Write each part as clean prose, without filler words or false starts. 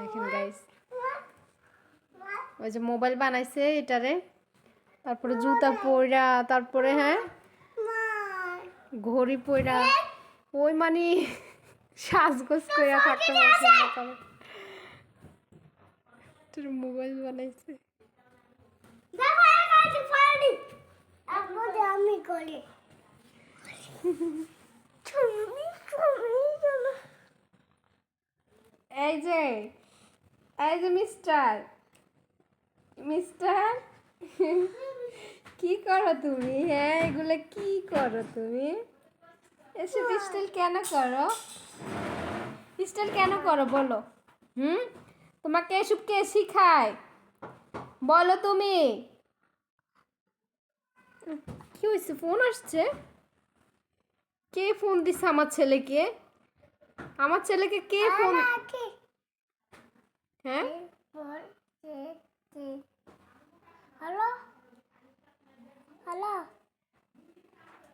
দেখেন গাইস, ওই যে মোবাইল বানাইছে এটারে, তারপরে জুতা পইরা, তারপরে হ্যাঁ ঘড়ি পইরা, ওই মানে সাজগোজ কইরা থাকতে পারছে না। তোর মোবাইল বানাইছে। আমি করি এই যে মিস্টার মিস্টার কি করো তুমি? হ্যাঁ এগুলো কি করো তুমি? এসব স্টাইল কেন করো? স্টাইল কেন করো বলো? তোমাকে এসব কে শিখায় বলো তুমি? কি হয়েছে? ফোন আসছে? কে ফোন দিছে আমার ছেলেকে? আমার ছেলেকে কে ফোন? হ্যাঁ হ্যালো হ্যালো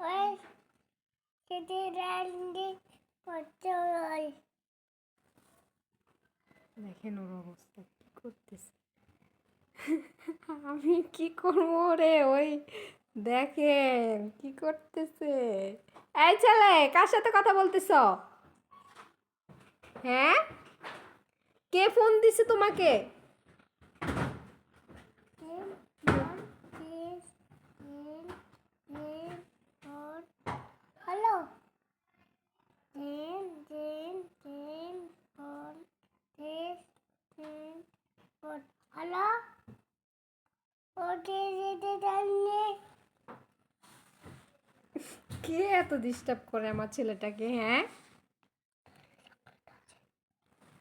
ওই সেটি রান্ডি করতে হয়। দেখেন ওর অবস্থা কি করতেছে। আমি কি করবো রে? ওই দেখেন কি করতেছে। এই ছেলে, কার সাথে কথা বলতেছ? হ্যাঁ, কে ফোন দিছে তোমাকে? হ্যালো হ্যালো কে এত ডিস্টার্ব করে আমার ছেলেটাকে? হ্যাঁ